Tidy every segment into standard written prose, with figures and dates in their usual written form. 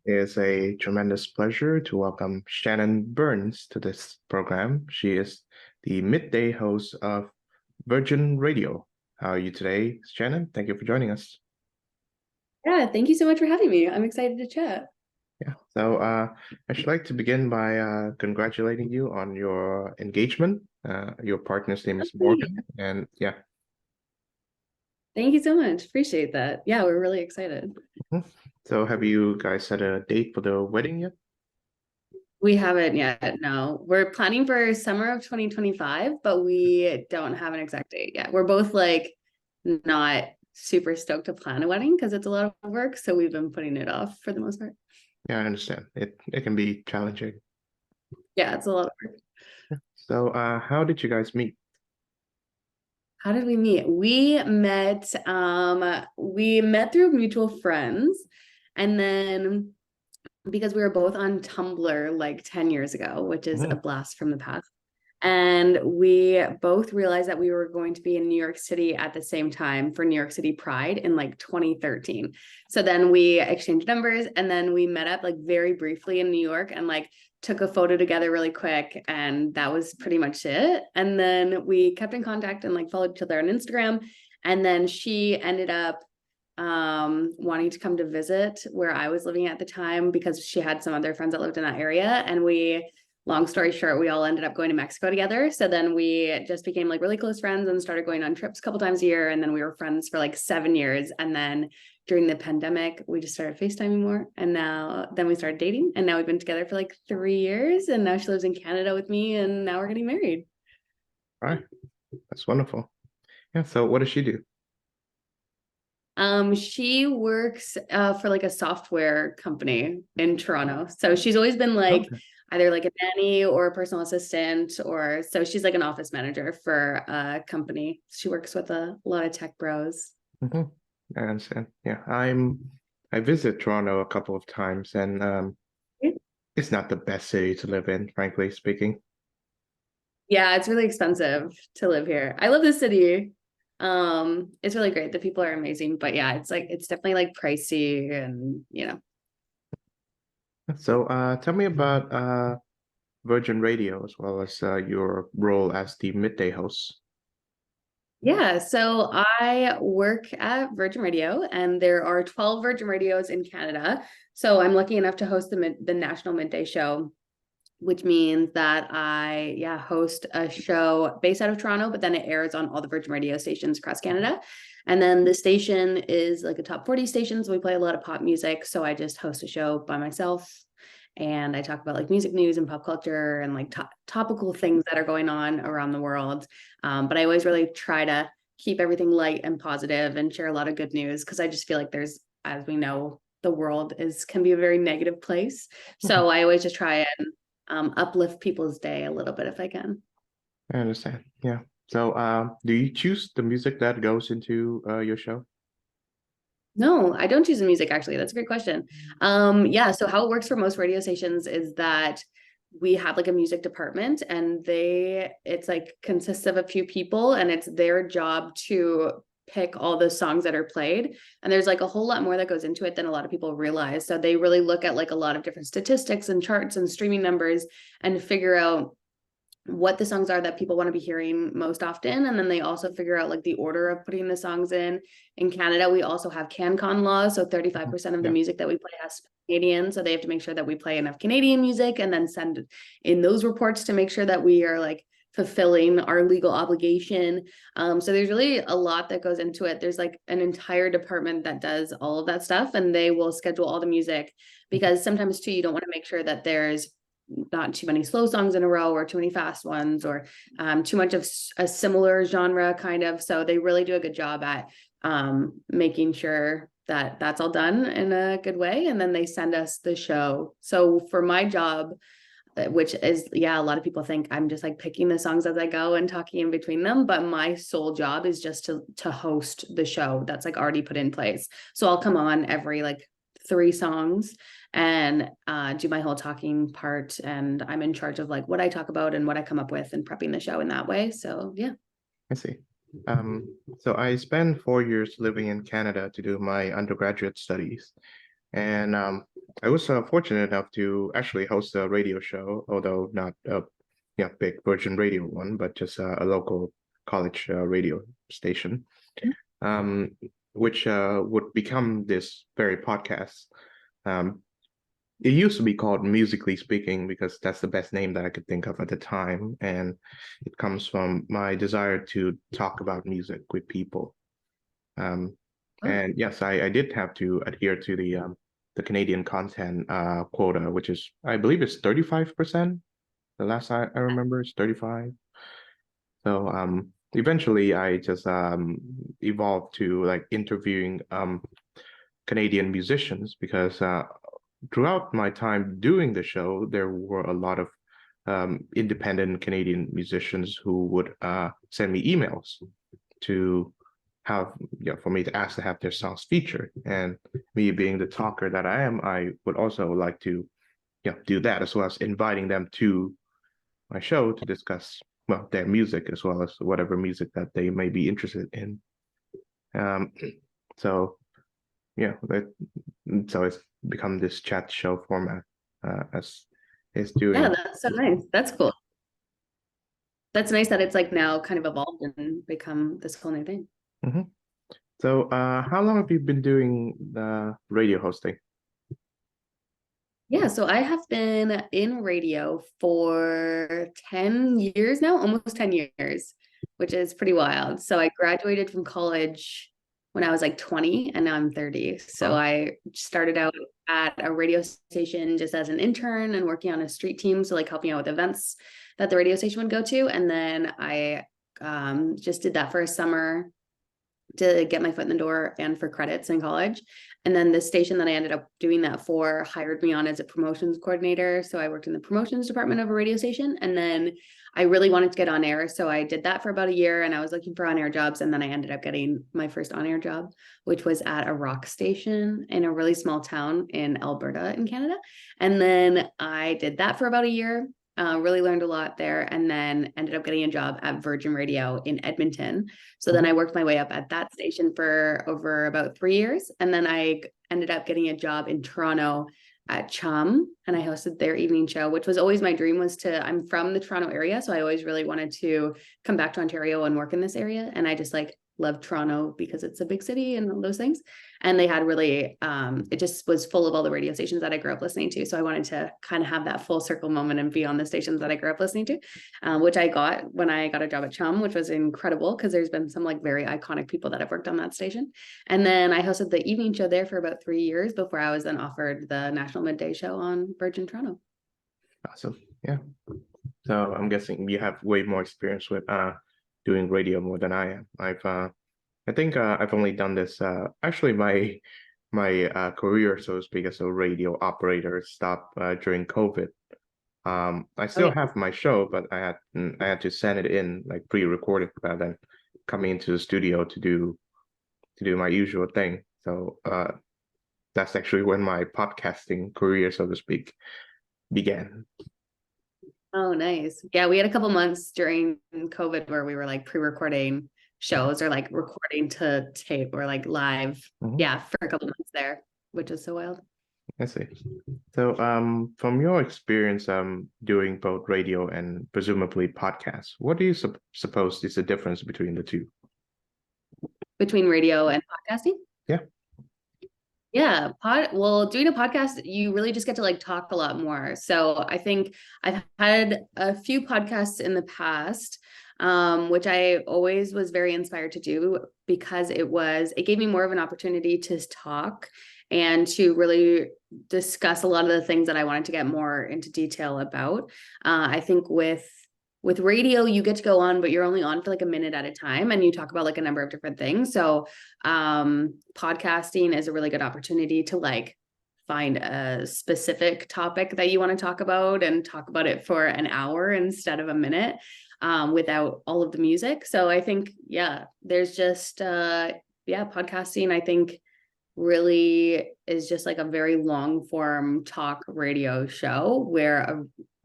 is a tremendous pleasure to welcome Shannon Burns to this program. She is the midday host of Virgin Radio. How are you today, Shannon? Thank you for joining us. Yeah, thank you so much for having me. I'm excited to chat. Yeah, I should like to begin by congratulating you on your engagement. Your partner's name is Sweet. Morgan, and yeah. Thank you so much. Appreciate that. Yeah, we're really excited. Mhm. So, have you guys set a date for the wedding yet? We haven't yet. No, we're planning for summer of 2025, but we don't have an exact date yet. We're both like not super stoked to plan a wedding because it's a lot of work. So we've been putting it off for the most part. Yeah, I understand. It can be challenging. Yeah, it's a lot of work. So, how did you guys meet? How did we meet? We met through mutual friends, and then because we were both on Tumblr like 10 years ago, which is a Mhm. blast from the past. And we both realized that we were going to be in New York City at the same time for New York City Pride in like 2013. So then we exchanged numbers and then we met up like very briefly in New York and like took a photo together really quick. And that was pretty much it. And then we kept in contact and like followed each other on Instagram. And then she ended up wanting to come to visit where I was living at the time because she had some other friends that lived in that area. And long story short, we all ended up going to Mexico together. So then we just became like really close friends and started going on trips a couple times a year. And then we were friends for like 7 years. And then during the pandemic, we just started FaceTiming more. And then we started dating. And now we've been together for like 3 years. And now she lives in Canada with me. And now we're getting married. All right, that's wonderful. Yeah, so what does she do? She works for like a software company in Toronto. So she's always been like Okay. either like a nanny or a personal assistant, or so she's like an office manager for a company. She works with a lot of tech bros. Hmm. I understand. Yeah, I visit Toronto a couple of times, and it's not the best city to live in, frankly speaking. Yeah, it's really expensive to live here. I love the city. It's really great. The people are amazing, but yeah, it's definitely like pricey and So, tell me about Virgin Radio as well as your role as the midday host. Yeah, so I work at Virgin Radio, and there are 12 Virgin Radios in Canada. So I'm lucky enough to host the National Midday Show, which means that I host a show based out of Toronto, but then it airs on all the Virgin Radio stations across Canada. And then the station is like a top 40 station, so we play a lot of pop music. So I just host a show by myself and I talk about like music news and pop culture and like topical things that are going on around the world. But I always really try to keep everything light and positive and share a lot of good news because I just feel like as we know, the world can be a very negative place. Mhm. So I always just try and uplift people's day a little bit if I can. I understand. Yeah. So, do you choose the music that goes into your show? No, I don't choose the music actually. That's a great question. Yeah, so how it works for most radio stations is that we have like a music department and it's like consists of a few people and it's their job to pick all the songs that are played. And there's like a whole lot more that goes into it than a lot of people realize. So they really look at like a lot of different statistics and charts and streaming numbers and figure out what the songs are that people want to be hearing most often, and then they also figure out like the order of putting the songs in Canada. We also have CanCon laws, so Mhm. 35% of the Yeah. music that we play has to be Canadian, so they have to make sure that we play enough Canadian music and then send in those reports to make sure that we are like fulfilling our legal obligation. So there's really a lot that goes into it. There's like an entire department that does all of that stuff, and they will schedule all the music because sometimes too you don't want to make sure that there's not too many slow songs in a row or too many fast ones or too much of a similar genre kind of. So they really do a good job at making sure that that's all done in a good way. And then they send us the show. So for my job, which is, yeah, a lot of people think I'm just like picking the songs as I go and talking in between them. But my sole job is just to host the show that's like already put in place. So I'll come on every like 3 songs and do my whole talking part, and I'm in charge of like what I talk about and what I come up with and prepping the show in that way. So yeah. I see. So I spent 4 years living in Canada to do my undergraduate studies. And I was fortunate enough to actually host a radio show, although not a big Virgin Radio one, but just a local college radio station, um, which would become this very podcast. Um, it used to be called Musically Speaking because that's the best name that I could think of at the time, and it comes from my desire to talk about music with people. And yes, I did have to adhere to the Canadian content quota, which is I believe it's 35%. The last I remember is 35. So eventually I just evolved to like interviewing Canadian musicians because throughout my time doing the show, there were a lot of independent Canadian musicians who would send me emails to have, for me to ask to have their songs featured. And me being the talker that I am, I would also like to, do that as well as inviting them to my show to discuss, well, their music as well as whatever music that they may be interested in. Um, so yeah, so it's become this chat show format as it's doing. Yeah, that's so nice. That's cool. That's nice that it's like now kind of evolved and become this whole new thing. Mm-hmm. So how long have you been doing the radio hosting? Yeah, so I have been in radio for 10 years now, almost 10 years, which is pretty wild. So I graduated from college when I was like 20 and now I'm 30. So I started out at a radio station just as an intern and working on a street team. So like helping out with events that the radio station would go to. And then I just did that for a summer to get my foot in the door and for credits in college. And then the station that I ended up doing that for hired me on as a promotions coordinator. So I worked in the promotions department of a radio station. And then I really wanted to get on air. So I did that for about a year and I was looking for on air jobs. And then I ended up getting my first on air job, which was at a rock station in a really small town in Alberta in Canada. And then I did that for about a year. Really learned a lot there, and then ended up getting a job at Virgin Radio in Edmonton. So then I worked my way up at that station for over about 3 years. And then I ended up getting a job in Toronto at Chum, and I hosted their evening show, which was always my dream. I'm from the Toronto area, so I always really wanted to come back to Ontario and work in this area. And I just like love Toronto because it's a big city and all those things. And they had really, it just was full of all the radio stations that I grew up listening to. So I wanted to kind of have that full circle moment and be on the stations that I grew up listening to, which I got when I got a job at Chum, which was incredible because there's been some like very iconic people that have worked on that station. And then I hosted the evening show there for about 3 years before I was then offered the national midday show on Virgin Toronto. Awesome. Yeah. So I'm guessing you have way more experience with doing radio more than I am. I think I've only done this actually my career, so to speak, as a radio operator stopped during COVID. I still have my show, but I had to send it in like pre-recorded rather than coming into the studio to do my usual thing. So that's actually when my podcasting career, so to speak, began. Oh, nice. Yeah, we had a couple months during COVID where we were like pre-recording shows or like recording to tape or like live. Yeah, for a couple months there, which is so wild. I see. So from your experience doing both radio and presumably podcasts, what do you suppose is the difference between the two? Between radio and podcasting? Yeah. Yeah, doing a podcast, you really just get to like talk a lot more. So I think I've had a few podcasts in the past, which I always was very inspired to do because it gave me more of an opportunity to talk and to really discuss a lot of the things that I wanted to get more into detail about. I think with radio, you get to go on, but you're only on for like a minute at a time and you talk about like a number of different things. So podcasting is a really good opportunity to like find a specific topic that you want to talk about and talk about it for an hour instead of a minute without all of the music. So I think, there's just, podcasting, I think really is just like a very long form talk radio show where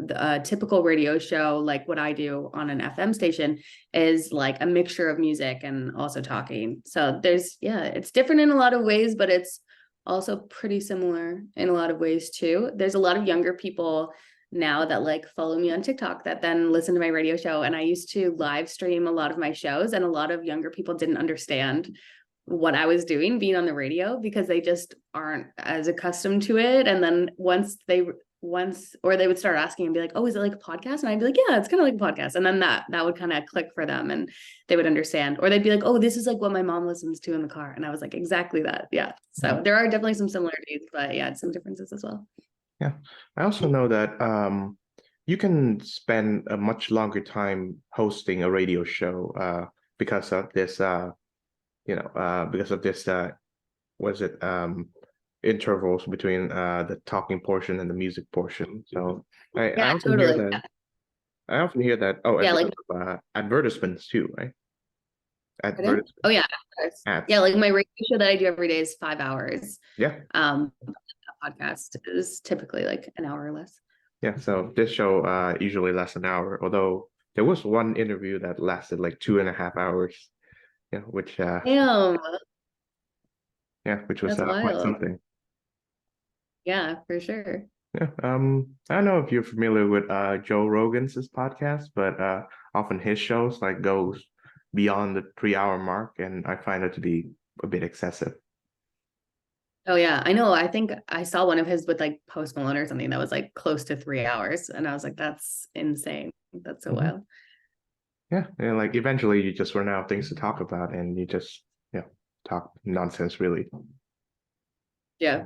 a typical radio show, like what I do on an FM station, is like a mixture of music and also talking. So it's different in a lot of ways, but it's also pretty similar in a lot of ways too. There's a lot of younger people now that like follow me on TikTok that then listen to my radio show. And I used to live stream a lot of my shows, and a lot of younger people didn't understand what I was doing being on the radio because they just aren't as accustomed to it. And then or they would start asking and be like, oh, is it like a podcast? And I'd be like, yeah, it's kind of like a podcast. And then that would kind of click for them and they would understand. Or they'd be like, oh, this is like what my mom listens to in the car. And I was like, exactly that. Yeah. So there are definitely some similarities, but yeah, some differences as well. Yeah. I also know that you can spend a much longer time hosting a radio show because of this because of this was it intervals between the talking portion and the music portion. So I Yeah, often hear totally. that. Yeah. I often hear that. Oh, and Yeah, like because of advertisements too, right? pardon? Oh Advertisements, yeah. Yeah, ads. like my radio show that I do every day is 5 hours. Yeah, A podcast is typically like an hour or less. yeah. So this show usually lasts an hour, although there was one interview that lasted like 2.5 hours. Yeah, Damn, which was that's quite wild. something. Yeah, for sure. Yeah. I don't know if you're familiar with Joe Rogan's podcast, but often his shows like goes beyond the 3 hour mark, and I find it to be a bit excessive. Oh yeah, I know. I think I saw one of his with like Post Malone or something that was like close to 3 hours, and I was like, that's insane. That's so Mhm. wild. Yeah, and like eventually you just run out of things to talk about, and you just talk nonsense really. Yeah.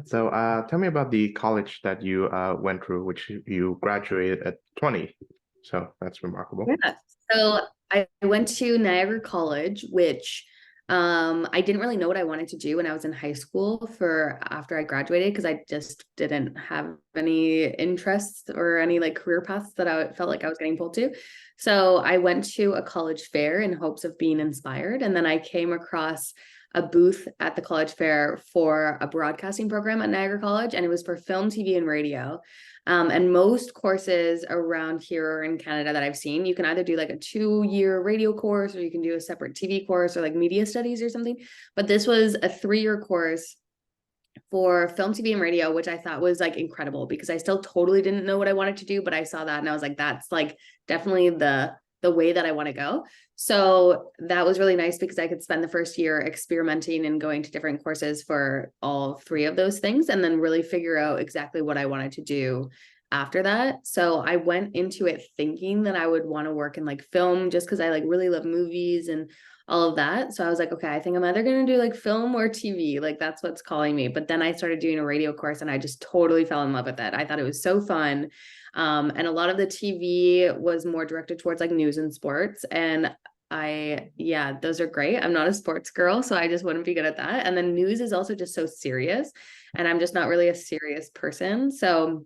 So tell me about the college that you went through, which you graduated at 20. So that's remarkable. Yeah. So I went to Niagara College, which I didn't really know what I wanted to do when I was in high school for after I graduated because I just didn't have any interests or any like career paths that I felt like I was getting pulled to. So I went to a college fair in hopes of being inspired. And then I came across a booth at the college fair for a broadcasting program at Niagara College, and it was for film, TV, and radio. And most courses around here in Canada that I've seen, you can either do like a 2-year radio course or you can do a separate TV course or like media studies or something. But this was a 3-year course for film, TV, and radio, which I thought was like incredible because I still totally didn't know what I wanted to do, but I saw that and I was like, that's like definitely the way that I want to go. So that was really nice because I could spend the first year experimenting and going to different courses for all 3 of those things and then really figure out exactly what I wanted to do after that. So I went into it thinking that I would want to work in like film just because I like really love movies and all of that. So I was like, okay, I think I'm either going to do like film or TV. Like that's what's calling me. But then I started doing a radio course and I just totally fell in love with it. I thought it was so fun. And a lot of the TV was more directed towards like news and sports. And yeah, those are great. I'm not a sports girl, so I just wouldn't be good at that. And then news is also just so serious. And I'm just not really a serious person. So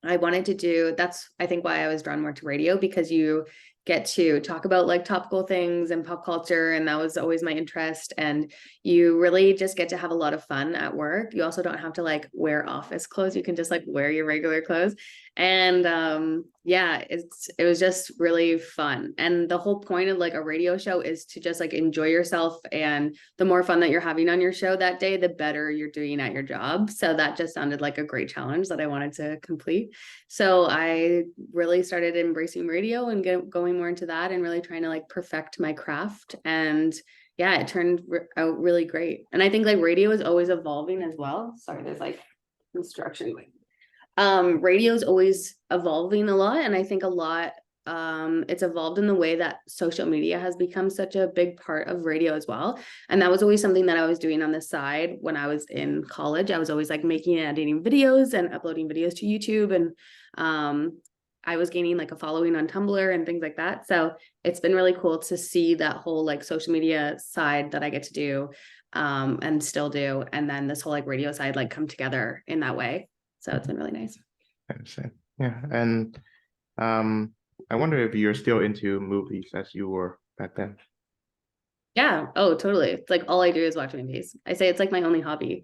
I wanted to do that's I think why I was drawn more to radio because you get to talk about like topical things and pop culture, and that was always my interest, and you really just get to have a lot of fun at work. You also don't have to like wear office clothes, you can just like wear your regular clothes. And yeah, it was just really fun. And the whole point of like a radio show is to just like enjoy yourself, and the more fun that you're having on your show that day, the better you're doing at your job. So that just sounded like a great challenge that I wanted to complete. So I really started embracing radio and going more into that and really trying to like perfect my craft. And yeah, it turned out really great. And I think like radio is always evolving as well. Sorry, there's like construction going. Radio is always evolving a lot, and I think a lot it's evolved in the way that social media has become such a big part of radio as well. And that was always something that I was doing on the side when I was in college. I was always like making and editing videos and uploading videos to YouTube, and I was gaining like a following on Tumblr and things like that. So it's been really cool to see that whole like social media side that I get to do and still do, and then this whole like radio side like come together in that way. So it's been really nice. I understand. Yeah, and I wonder if you're still into movies as you were back then. Yeah. Oh, totally. It's like all I do is watch movies. I say it's like my only hobby.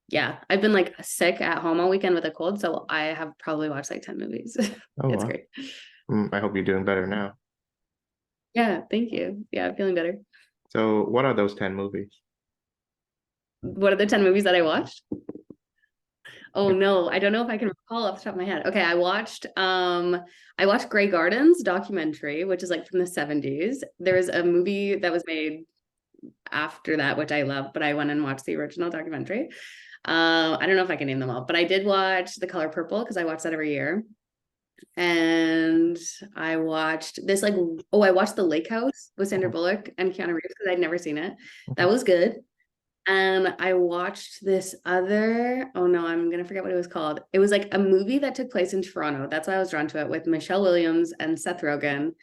Yeah, I've been like sick at home all weekend with a cold, so I have probably watched like 10 movies. Oh, It's wow. great. I hope you're doing better now. Yeah, thank you. Yeah, I'm feeling better. So, what are those 10 movies? What are the 10 movies that I watched? Oh no, I don't know if I can recall off the top of my head. Okay, I watched Grey Gardens documentary, which is like from the 70s. There's a movie that was made after that, which I love, but I went and watched the original documentary. I don't know if I can name them all, but I did watch The Color Purple because I watch that every year. And I watched this like I watched The Lake House with Sandra Bullock and Keanu Reeves because I'd never seen it. That was good. And I watched this other, oh no, I'm gonna forget what it was called. It was like a movie that took place in Toronto. That's why I was drawn to it, with Michelle Williams and Seth Rogen.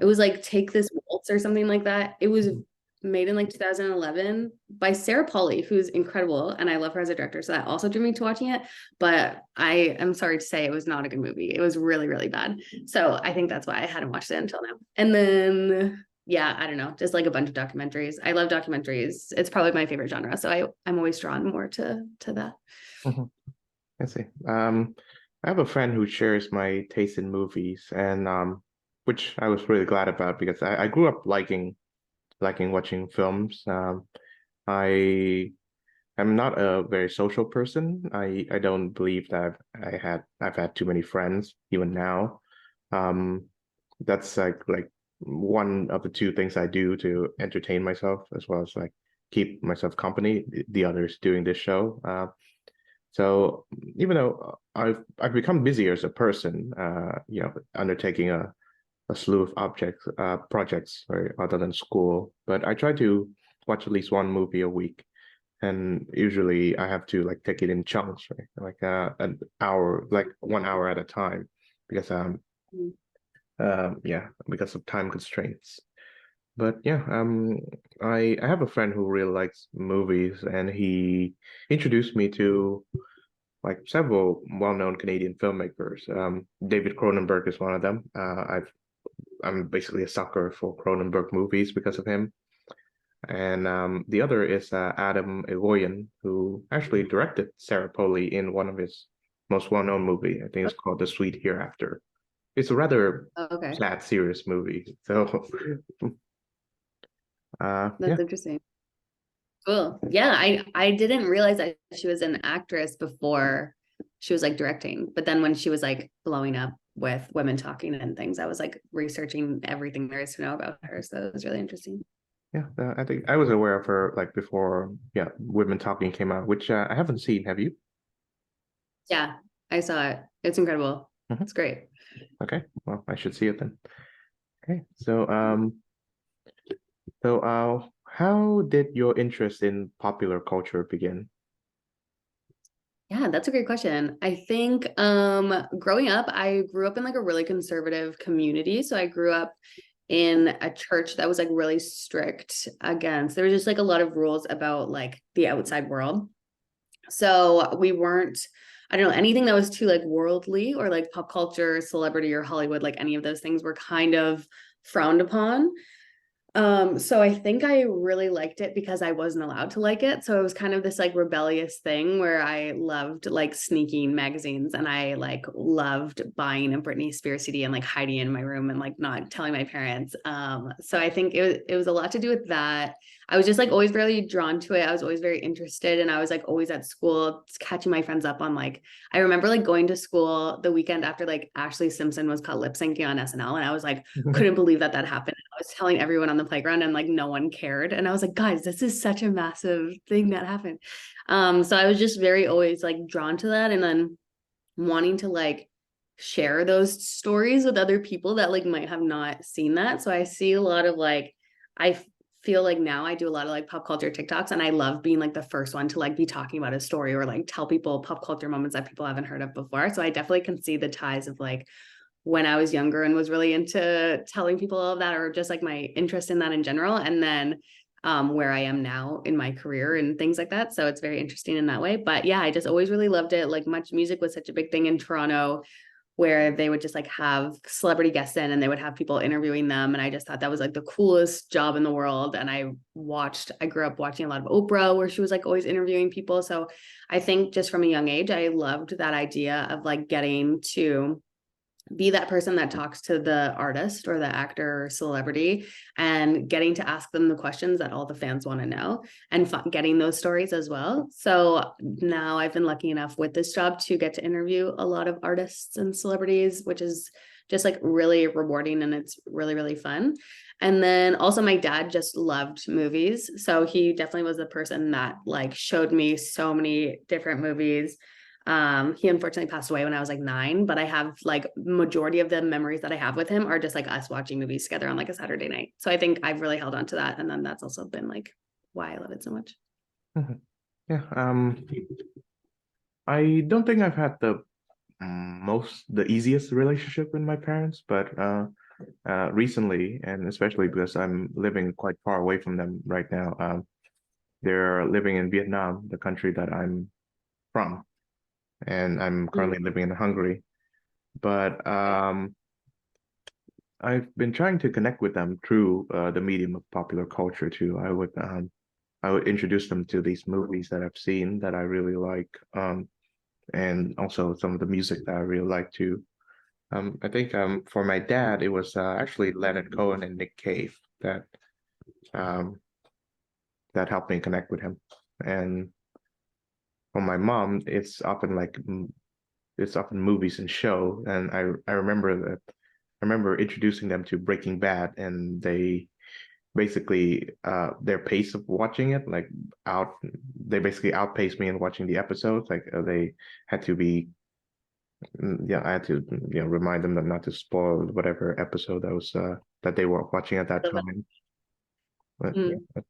It was like Take This Waltz or something like that. It was made in like 2011 by Sarah Polley, who's incredible, and I love her as a director. So that also drew me to watching it. But I am sorry to say it was not a good movie. It was really, really bad. So I think that's why I hadn't watched it until now. And then yeah, I don't know, just like a bunch of documentaries. I love documentaries. It's probably my favorite genre. So I'm always drawn more to that. Mhm. I see. I have a friend who shares my taste in movies, and which I was really glad about because I grew up liking watching films. I am not a very social person. I don't believe that I've had too many friends even now. Um, that's like one of the two things I do to entertain myself as well as like keep myself company. The others doing this show. So even though I've become busier as a person, undertaking a slew of projects, right, other than school. But I try to watch at least one movie a week, and usually I have to like take it in chunks, right? Like an hour, like 1 hour at a time, because because of time constraints. But yeah, I have a friend who really likes movies, and he introduced me to like several well-known Canadian filmmakers. David Cronenberg is one of them. I'm basically a sucker for Cronenberg movies because of him. And the other is Adam Egoyan, who actually directed Sarah Polley in one of his most well-known movie. I think it's called The Sweet Hereafter. It's a rather Okay, sad, serious movie. So, yeah. that's interesting. Cool. Yeah, I didn't realize that she was an actress before she was like directing. But then when she was like blowing up with Women Talking and things, I was like researching everything there is to know about her. So it was really interesting. Yeah, I think I was aware of her like before, yeah, Women Talking came out, which I haven't seen. Have you? Yeah, I saw it. It's incredible. Mhm. It's great. Okay, well, I should see it then. Okay, how did your interest in popular culture begin? Yeah, that's a great question. I think growing up, I grew up in like a really conservative community. So I grew up in a church that was like really strict against, there was just like a lot of rules about like the outside world. So we weren't, I don't know, anything that was too like worldly or like pop culture, celebrity, or Hollywood, like any of those things were kind of frowned upon. So I think I really liked it because I wasn't allowed to like it. So it was kind of this like rebellious thing where I loved like sneaking magazines, and I like loved buying a Britney Spears CD and like hiding in my room and like not telling my parents. So I think it was a lot to do with that. I was just like always really drawn to it. I was always very interested, and I was like always at school catching my friends up on like, I remember like going to school the weekend after like Ashley Simpson was caught lip syncing on SNL, and I was like, couldn't believe that happened. I was telling everyone on the playground, and like no one cared. And I was like, guys, this is such a massive thing that happened. So I was just very always like drawn to that, and then wanting to like share those stories with other people that like might have not seen that. So I see a lot of like, I feel like now I do a lot of like pop culture TikToks, and I love being like the first one to like be talking about a story or like tell people pop culture moments that people haven't heard of before. So I definitely can see the ties of like when I was younger and was really into telling people all of that, or just like my interest in that in general. And then where I am now in my career and things like that. So it's very interesting in that way. But yeah, I just always really loved it. Like Much Music was such a big thing in Toronto, where they would just like have celebrity guests in and they would have people interviewing them. And I just thought that was like the coolest job in the world. And I grew up watching a lot of Oprah, where she was like always interviewing people. So I think just from a young age, I loved that idea of like getting to be that person that talks to the artist or the actor or celebrity and getting to ask them the questions that all the fans want to know and getting those stories as well. So now I've been lucky enough with this job to get to interview a lot of artists and celebrities, which is just like really rewarding, and it's really, really fun. And then also my dad just loved movies. So he definitely was the person that like showed me so many different movies. He unfortunately passed away when I was like 9, but I have like majority of the memories that I have with him are just like us watching movies together on like a Saturday night. So I think I've really held on to that. And then that's also been like why I love it so much. Yeah. I don't think I've had the easiest relationship with my parents, but recently, and especially because I'm living quite far away from them right now, they're living in Vietnam, the country that I'm from, and I'm currently living in Hungary. But I've been trying to connect with them through the medium of popular culture too. I would introduce them to these movies that I've seen that I really like, and also some of the music that I really like too. I think for my dad, it was actually Leonard Cohen and Nick Cave um, that helped me connect with him. And for my mom, it's often movies and show. And I remember I remember introducing them to Breaking Bad, and they basically their pace of watching it out they basically outpaced me in watching the episodes. Like they had to be yeah, I had to remind them not to spoil whatever episode that they were watching at that time. But Mm.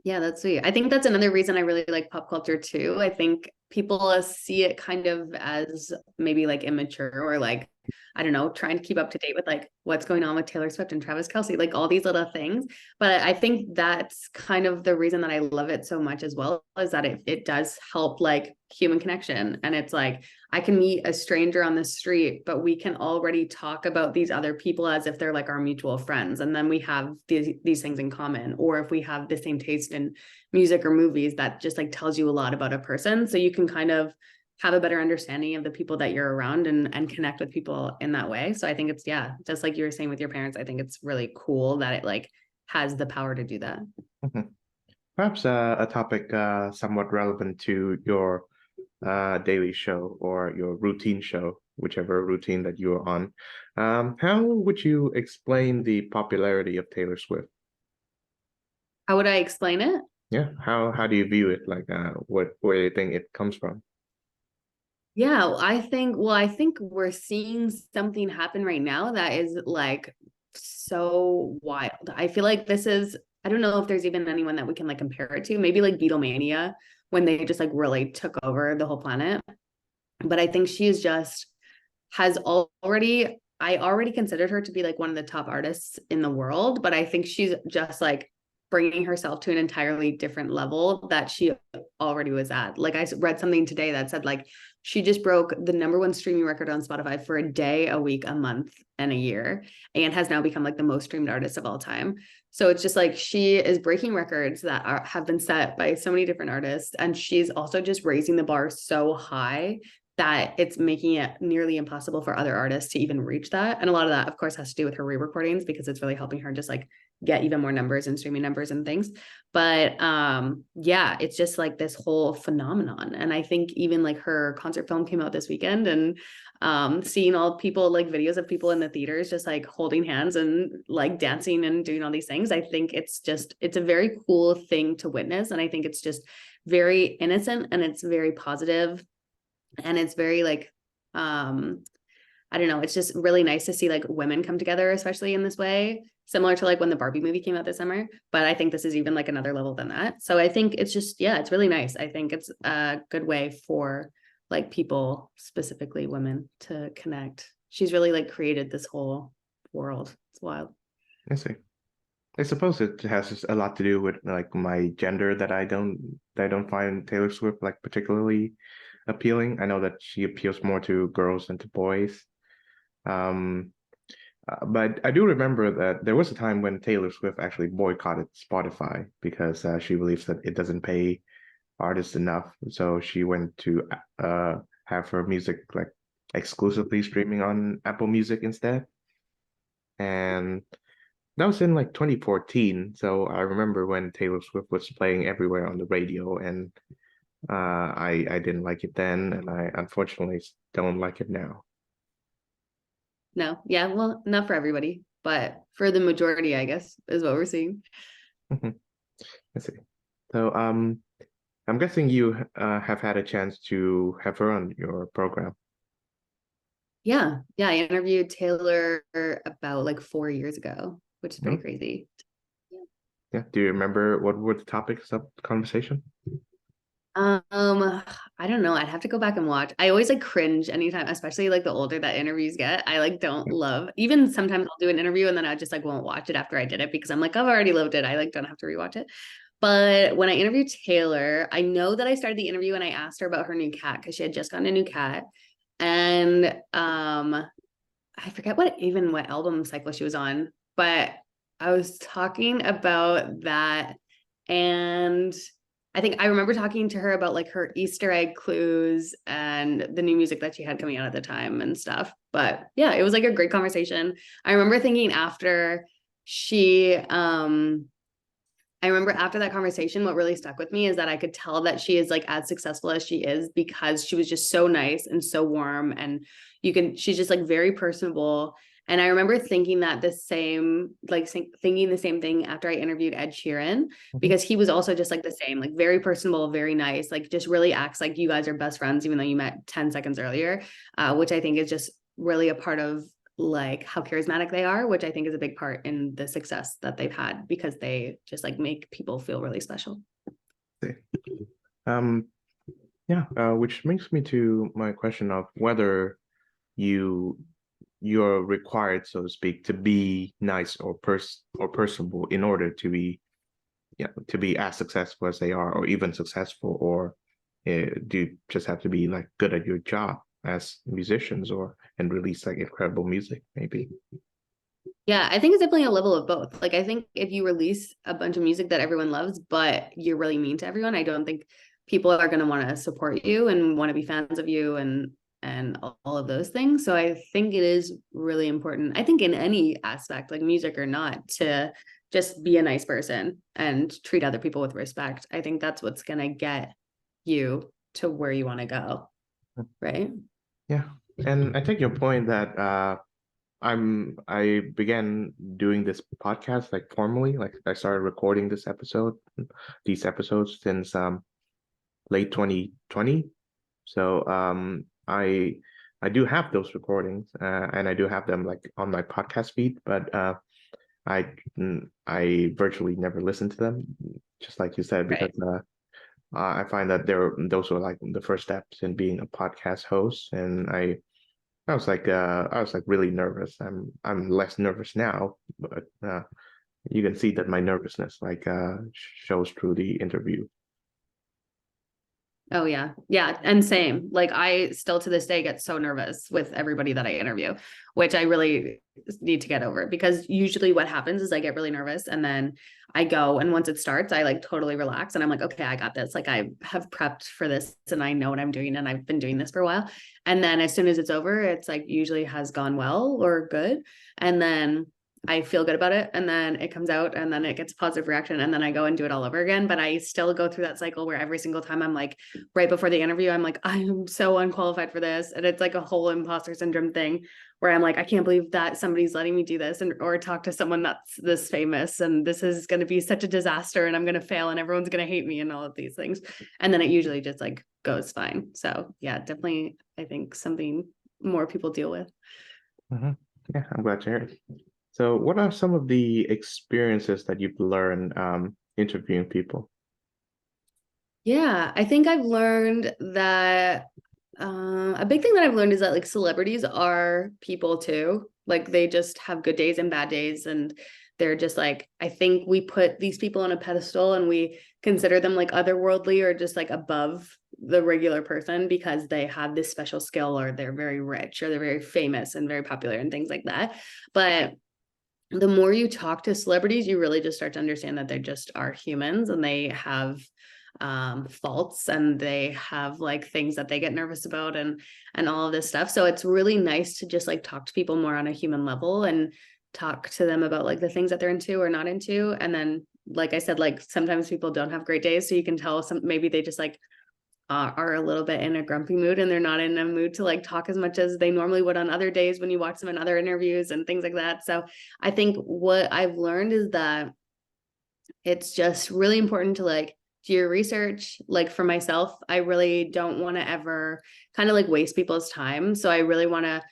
Yeah, that's sweet. I think that's another reason I really like pop culture too. I think people see it kind of as maybe like immature or like, I don't know, trying to keep up to date with like what's going on with Taylor Swift and Travis Kelce, like all these little things. But I think that's kind of the reason that I love it so much as well, is that it does help like human connection. And it's like I can meet a stranger on the street, but we can already talk about these other people as if they're like our mutual friends. And then we have these things in common. Or if we have the same taste in music or movies, that just like tells you a lot about a person. So you can kind of have a better understanding of the people that you're around and connect with people in that way. So I think it's, yeah, just like you were saying with your parents, I think it's really cool that it like has the power to do that. mhm. Perhaps a topic somewhat relevant to your daily show or your routine show, whichever routine that you're on. How would you explain the popularity of Taylor Swift? How would I explain it? Yeah, how do you view it? Like, where do you think it comes from? Yeah, I think we're seeing something happen right now that is like so wild. I feel like I don't know if there's even anyone that we can like compare it to. Maybe like Beatlemania, when they just like really took over the whole planet. But I think she's just I already considered her to be like one of the top artists in the world, but I think she's just like bringing herself to an entirely different level that she already was at. Like I read something today that said like she just broke the number one streaming record on Spotify for a day, a week, a month, and a year, and has now become like the most streamed artist of all time. So it's just like she is breaking records that have been set by so many different artists, and she's also just raising the bar so high that it's making it nearly impossible for other artists to even reach that. And a lot of that, of course, has to do with her re-recordings, because it's really helping her just like get even more numbers and streaming numbers and things. But yeah, it's just like this whole phenomenon. And I think even like her concert film came out this weekend, and seeing all people like videos of people in the theaters just like holding hands and like dancing and doing all these things, I think it's a very cool thing to witness. And I think it's just very innocent, and it's very positive, and it's very like I don't know, it's just really nice to see like women come together, especially in this way, similar to like when the Barbie movie came out this summer. But I think this is even like another level than that. So I think it's just, yeah, it's really nice. I think it's a good way for like people, specifically women, to connect. She's really like created this whole world. It's wild. I see. I suppose it has just a lot to do with like my gender that I don't find Taylor Swift like particularly appealing. I know that she appeals more to girls than to boys. Um, but I do remember that there was a time when Taylor Swift actually boycotted Spotify because she believes that it doesn't pay artists enough. So she went to have her music like exclusively streaming on Apple Music instead. And that was in like 2014. So I remember when Taylor Swift was playing everywhere on the radio, and I didn't like it then, and I unfortunately don't like it now. No, yeah, well, not for everybody, but for the majority, I guess, is what we're seeing. I see. So I'm guessing you have had a chance to have her on your program. Yeah, I interviewed Taylor about like 4 years ago, which is pretty Mhm. crazy. Yeah. Do you remember what were the topics of the conversation? I don't know. I'd have to go back and watch. I always like cringe anytime, especially like the older that interviews get. I like don't love, even sometimes I'll do an interview and then I just like won't watch it after I did it because I'm like, I've already lived it. I like don't have to rewatch it. But when I interviewed Taylor, I know that I started the interview and I asked her about her new cat because she had just gotten a new cat. And I forget what album cycle she was on, but I was talking about that. And I think I remember talking to her about like her Easter egg clues and the new music that she had coming out at the time and stuff. But yeah, it was like a great conversation. I remember thinking after she I remember after that conversation, what really stuck with me is that I could tell that she is like as successful as she is because she was just so nice and so warm. And she's just like very personable. And I remember thinking that the same, like thinking the same thing after I interviewed Ed Sheeran, Mhm. because he was also just like the same, like very personable, very nice, like just really acts like you guys are best friends, even though you met 10 seconds earlier, which I think is just really a part of like how charismatic they are, which I think is a big part in the success that they've had because they just like make people feel really special. See. Um, yeah, which makes me to my question of whether you you're required, so to speak, to be nice or personable in order to be to be as successful as they are, or even successful, or do you just have to be like good at your job as musicians, or and release like incredible music, maybe? Yeah, I think it's definitely a level of both. Like I think if you release a bunch of music that everyone loves, but you're really mean to everyone, I don't think people are going to want to support you and want to be fans of you and all of those things. So I think it is really important. I think in any aspect, like music or not, to just be a nice person and treat other people with respect. I think that's what's going to get you to where you want to go, right? Yeah, and I take your point that I began doing this podcast like formally, like I started recording these episodes since late 2020. So I do have those recordings, and I do have them like on my podcast feed, but I virtually never listen to them, just like you said, Right. because I find that those were like the first steps in being a podcast host, and I was like really nervous. I'm less nervous now, but you can see that my nervousness like shows through the interview. Oh yeah. Yeah. And same. Like I still to this day get so nervous with everybody that I interview, which I really need to get over because usually what happens is I get really nervous and then I go and once it starts, I like totally relax and I'm like, okay, I got this. Like I have prepped for this and I know what I'm doing and I've been doing this for a while. And then as soon as it's over, it's like usually has gone well or good. And then I feel good about it and then it comes out and then it gets a positive reaction and then I go and do it all over again. But I still go through that cycle where every single time I'm like, right before the interview, I'm like, I am so unqualified for this. And it's like a whole imposter syndrome thing where I'm like, I can't believe that somebody's letting me do this and or talk to someone that's this famous. And this is going to be such a disaster and I'm going to fail and everyone's going to hate me and all of these things. And then it usually just like goes fine. So yeah, definitely, I think something more people deal with. Mhm. Yeah, I'm glad to hear it. So, what are some of the experiences that you've learned interviewing people? Yeah, I think I've learned that a big thing that I've learned is that like celebrities are people too. Like they just have good days and bad days, and they're just like I think we put these people on a pedestal and we consider them like otherworldly or just like above the regular person because they have this special skill or they're very rich or they're very famous and very popular and things like that. But the more you talk to celebrities, you really just start to understand that they just are humans and they have faults, and they have like things that they get nervous about and all of this stuff. So it's really nice to just like talk to people more on a human level and talk to them about like the things that they're into or not into. And then, like I said, like sometimes people don't have great days, so you can tell maybe they just like are a little bit in a grumpy mood, and they're not in a mood to like talk as much as they normally would on other days when you watch them in other interviews and things like that. So I think what I've learned is that it's just really important to like do your research. Like for myself, I really don't want to ever kind of like waste people's time. So I really want to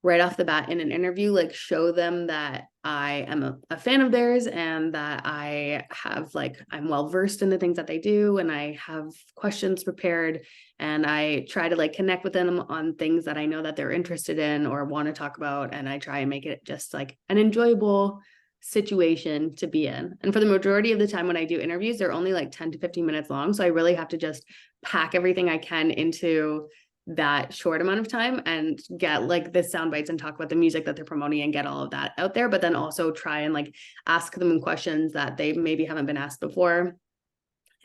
right off the bat in an interview, like show them that I am a fan of theirs, and that I have like, I'm well versed in the things that they do, and I have questions prepared, and I try to like connect with them on things that I know that they're interested in or want to talk about. And I try and make it just like an enjoyable situation to be in. And for the majority of the time when I do interviews, they're only like 10 to 15 minutes long. So I really have to just pack everything I can into that short amount of time and get like the sound bites and talk about the music that they're promoting and get all of that out there, but then also try and like ask them questions that they maybe haven't been asked before,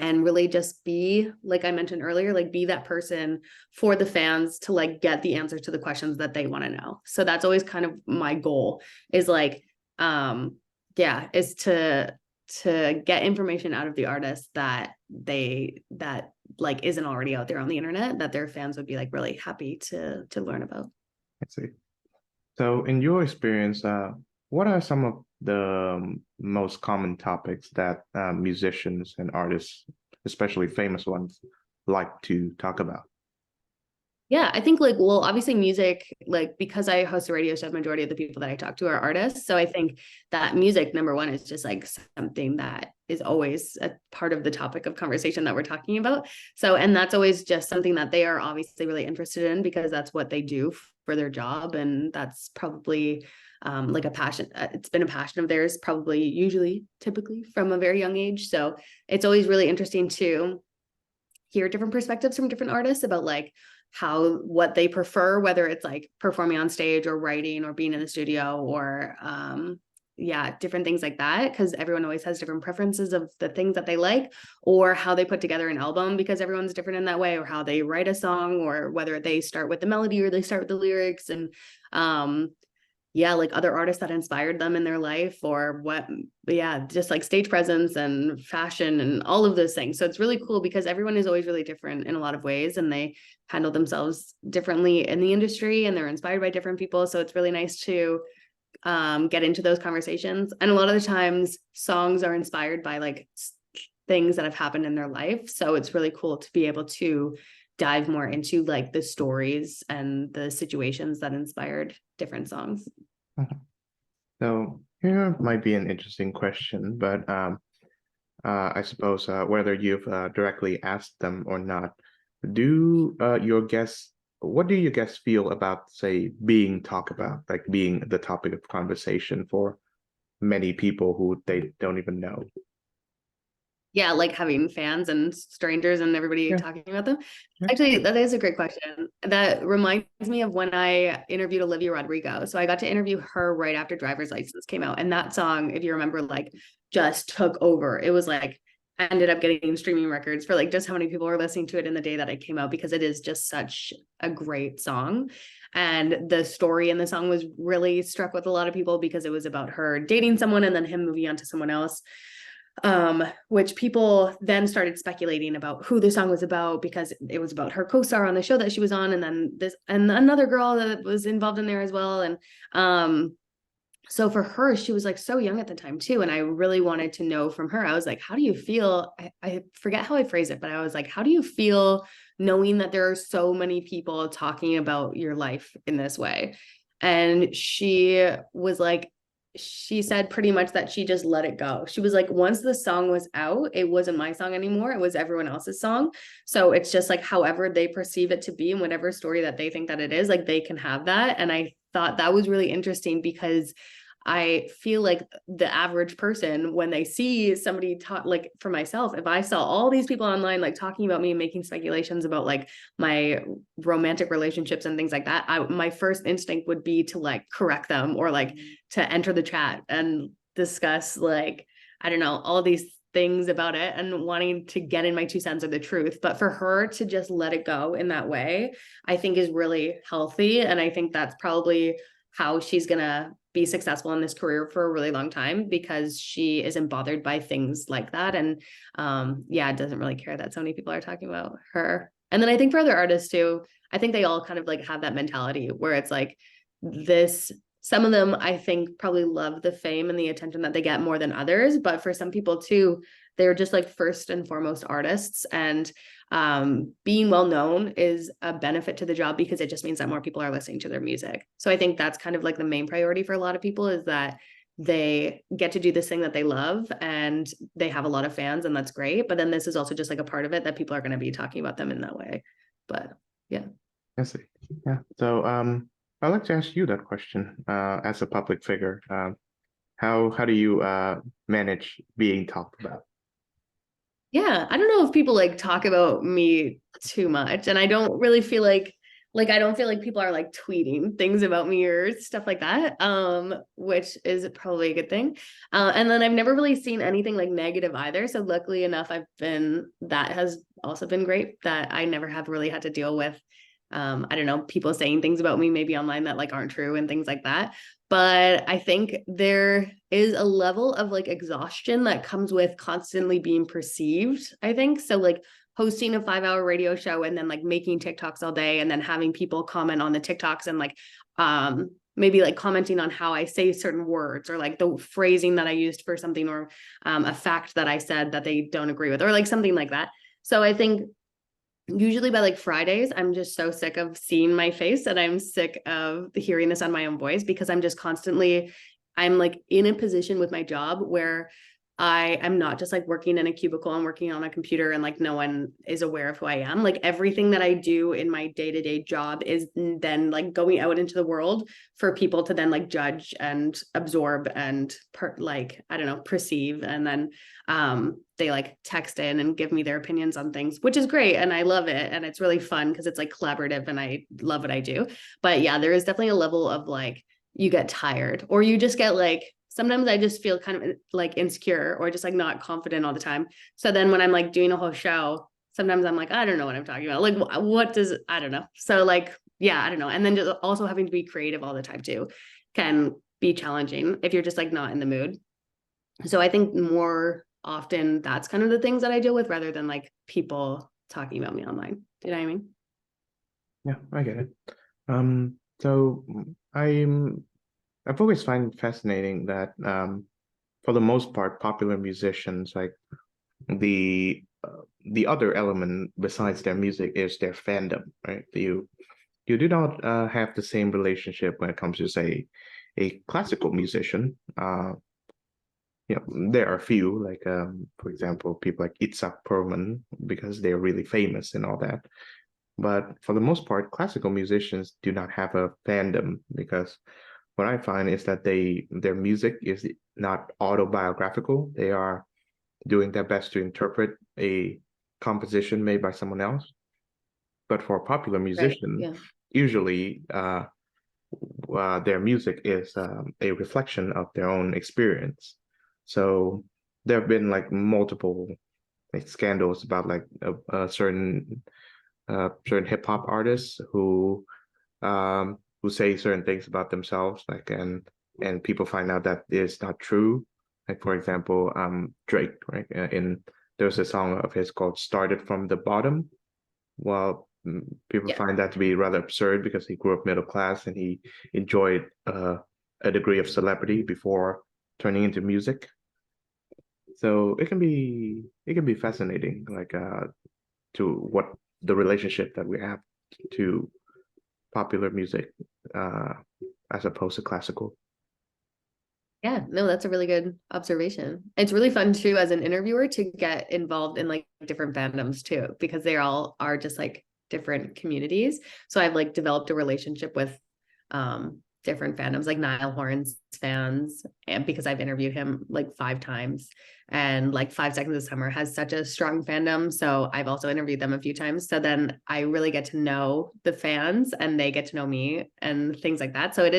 and really just be, like I mentioned earlier, like be that person for the fans to like get the answers to the questions that they want to know. So that's always kind of my goal, is like is to get information out of the artist that like isn't already out there on the internet, that their fans would be like really happy to learn about. I see. So in your experience, what are some of the most common topics that musicians and artists, especially famous ones, like to talk about? Yeah, I think like, well, obviously music, like because I host a radio show, the majority of the people that I talk to are artists. So I think that music, number one, is just like something that is always a part of the topic of conversation that we're talking about. So, and that's always just something that they are obviously really interested in, because that's what they do for their job. And that's probably like a passion. It's been a passion of theirs, probably usually, typically from a very young age. So it's always really interesting to hear different perspectives from different artists about like what they prefer, whether it's like performing on stage or writing or being in the studio or different things like that, because everyone always has different preferences of the things that they like, or how they put together an album, because everyone's different in that way, or how they write a song, or whether they start with the melody or they start with the lyrics, and like other artists that inspired them in their life, or just like stage presence and fashion and all of those things. So it's really cool because everyone is always really different in a lot of ways, and they handle themselves differently in the industry, and they're inspired by different people. So it's really nice to get into those conversations. And a lot of the times songs are inspired by like things that have happened in their life. So it's really cool to be able to dive more into like the stories and the situations that inspired different songs. So here might be an interesting question, but I suppose whether you've directly asked them or not, what do your guests feel about, say, being talked about, like being the topic of conversation for many people who they don't even know? Yeah, like having fans and strangers and everybody talking about them. Yeah. Actually, that is a great question. That reminds me of when I interviewed Olivia Rodrigo. So I got to interview her right after Driver's License came out. And that song, if you remember, like just took over. It was like, ended up getting streaming records for like just how many people were listening to it in the day that it came out, because it is just such a great song. And the story in the song was really struck with a lot of people, because it was about her dating someone and then him moving on to someone else. Which people then started speculating about who the song was about, because it was about her co-star on the show that she was on, and then this and another girl that was involved in there as well. And so for her, she was like so young at the time too, and I really wanted to know from her. I was like, how do you feel? I forget how I phrased it, but I was like, how do you feel knowing that there are so many people talking about your life in this way? And she was like, she said pretty much that she just let it go. She was like, once the song was out, it wasn't my song anymore. It was everyone else's song. So it's just like however they perceive it to be, and whatever story that they think that it is, like they can have that. And I thought that was really interesting, because I feel like the average person, when they see somebody talk, like for myself, if I saw all these people online like talking about me, making speculations about like my romantic relationships and things like that, my first instinct would be to like correct them, or like to enter the chat and discuss like, I don't know, all of these things about it and wanting to get in my 2 cents of the truth. But for her to just let it go in that way, I think is really healthy. And I think that's probably how she's gonna be successful in this career for a really long time, because she isn't bothered by things like that. And yeah, doesn't really care that so many people are talking about her. And then I think for other artists too, I think they all kind of like have that mentality where it's like this, some of them I think probably love the fame and the attention that they get more than others, but for some people too, they're just like first and foremost artists, and being well known is a benefit to the job because it just means that more people are listening to their music. So I think that's kind of like the main priority for a lot of people, is that they get to do this thing that they love and they have a lot of fans, and that's great. But then this is also just like a part of it that people are going to be talking about them in that way. But yeah. I see. Yeah. So I'd like to ask you that question. As a public figure, how do you manage being talked about? Yeah, I don't know if people like talk about me too much, and I don't really feel like I don't feel like people are like tweeting things about me or stuff like that, which is probably a good thing. And then I've never really seen anything like negative either. So luckily enough, that has also been great, that I never have really had to deal with I don't know, people saying things about me maybe online that like aren't true and things like that. But I think there is a level of like exhaustion that comes with constantly being perceived, I think. So like hosting a 5-hour radio show and then like making TikToks all day and then having people comment on the TikToks and like maybe like commenting on how I say certain words or like the phrasing that I used for something, or a fact that I said that they don't agree with, or like something like that. So I think usually by like Fridays, I'm just so sick of seeing my face, and I'm sick of hearing this on my own voice, because I'm like in a position with my job where I am not just like working in a cubicle and working on a computer and like no one is aware of who I am. Like everything that I do in my day-to-day job is then like going out into the world for people to then like judge and absorb and like, I don't know, perceive. And then they like text in and give me their opinions on things, which is great. And I love it. And it's really fun because it's like collaborative and I love what I do. But yeah, there is definitely a level of like, you get tired, or you just get like, sometimes I just feel kind of like insecure or just like not confident all the time. So then when I'm like doing a whole show, sometimes I'm like, I don't know what I'm talking about. Like, what does, I don't know. So like, yeah, I don't know. And then just also having to be creative all the time too can be challenging if you're just like not in the mood. So I think more often that's kind of the things that I deal with rather than like people talking about me online. Do you know what I mean? Yeah, I get it. So I've always find fascinating that for the most part, popular musicians, like the the other element besides their music is their fandom, right? You do not have the same relationship when it comes to, say, a classical musician. There are a few, like for example, people like Itzhak Perlman, because they're really famous and all that. But for the most part, classical musicians do not have a fandom, because what I find is that their music is not autobiographical. They are doing their best to interpret a composition made by someone else. But for a popular Right. musician, Yeah. usually their music is a reflection of their own experience. So there have been like multiple like scandals about like a certain hip hop artists who say certain things about themselves, like and people find out that it's not true. Like for example, Drake, right? There's a song of his called "Started from the Bottom." Well, people Yeah. find that to be rather absurd because he grew up middle class and he enjoyed a degree of celebrity before turning into music. So it can be fascinating, like to what the relationship that we have to popular music uh, as opposed to classical. Yeah, no, that's a really good observation. It's really fun too as an interviewer to get involved in like different fandoms too, because they all are just like different communities. So I've like developed a relationship with different fandoms, like Niall Horan's fans, and because I've interviewed him like 5 times, and like 5 Seconds of Summer has such a strong fandom, so I've also interviewed them a few times. So then I really get to know the fans, and they get to know me, and things like that. So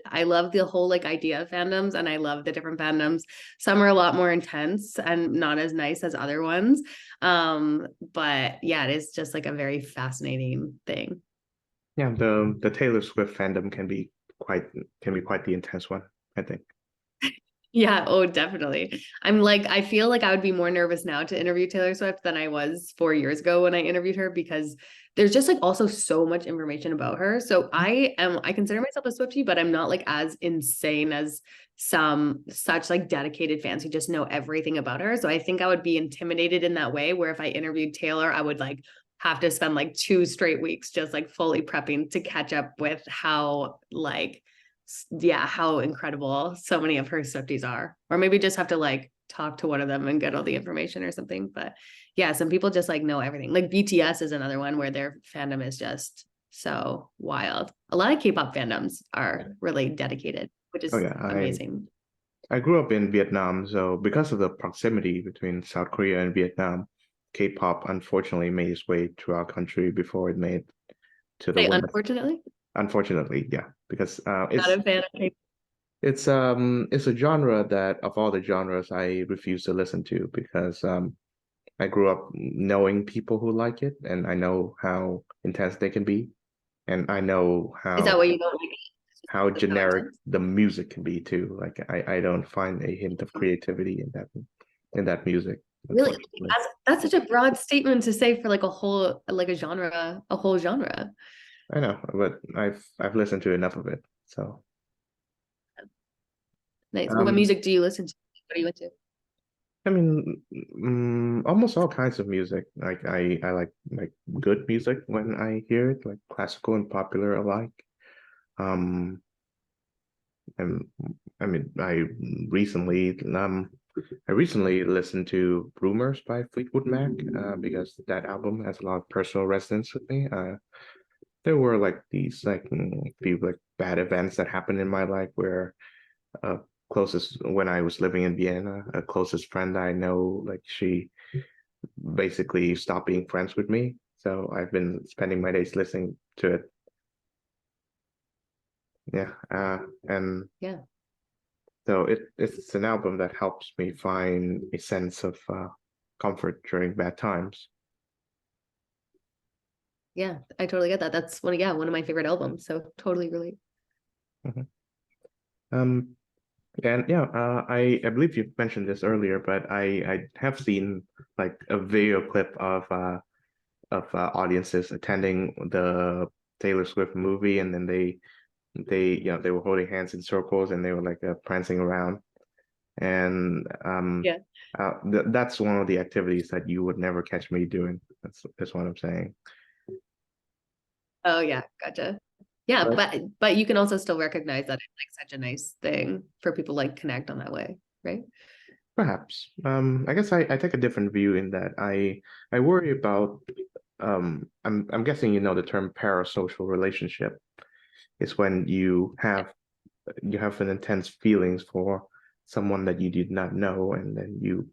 I love the whole like idea of fandoms, and I love the different fandoms. Some are a lot more intense and not as nice as other ones. But yeah, it is just like a very fascinating thing. Yeah, the Taylor Swift fandom quite can be quite the intense one, I think. Yeah, oh, definitely. I feel like I would be more nervous now to interview Taylor Swift than I was 4 years ago when I interviewed her, because there's just like also so much information about her. So I consider myself a Swiftie, but I'm not like as insane as some such like dedicated fans who just know everything about her. So I think I would be intimidated in that way, where if I interviewed Taylor, I would like have to spend like 2 straight weeks just like fully prepping to catch up with how like yeah, how incredible so many of her Swifties are. Or maybe just have to like talk to one of them and get all the information or something. But yeah, some people just like know everything. Like BTS is another one where their fandom is just so wild. A lot of K-pop fandoms are really dedicated, which Oh is yeah, amazing. I grew up in Vietnam, so because of the proximity between South Korea and Vietnam, K-pop unfortunately made its way to our country before it made to the Say West. unfortunately, Unfortunately, yeah, because not a fan of K-pop. it's a genre that of all the genres I refuse to listen to because I grew up knowing people who like it, and I know how intense they can be, and I know Is that what you don't like? how It's so generic intense. the music can be too. Like I don't find a hint of creativity in that music, Really, unfortunately. that's such a broad statement to say for like a whole like a whole genre. I know, but I've listened to enough of it. So Nice. What um music do you listen to? What are you into? I mean almost all kinds of music. Like I like good music when I hear it, like classical and popular alike. Um and I mean I recently listened to Rumors by Fleetwood Mac because that album has a lot of personal resonance with me. There were like these few like bad events that happened in my life where uh closest when I was living in Vienna, a closest friend I know, like she basically stopped being friends with me. So I've been spending my days listening to it. Yeah. And Yeah. so it's an album that helps me find a sense of comfort during bad times. Yeah, I totally get that. That's one of my favorite albums. So totally relate. Mhm. Um, and yeah, I believe you mentioned this earlier, but I have seen like a video clip of audiences attending the Taylor Swift movie, and then they were holding hands in circles and they were like prancing around, and Yeah. that's one of the activities that you would never catch me doing. That's what I'm saying. Oh yeah, gotcha. Yeah, But but you can also still recognize that it's like such a nice thing for people like connect on that way, right? perhaps. I guess I take a different view in that I worry about I'm guessing you know the term parasocial relationship is when you have an intense feelings for someone that you did not know, and then you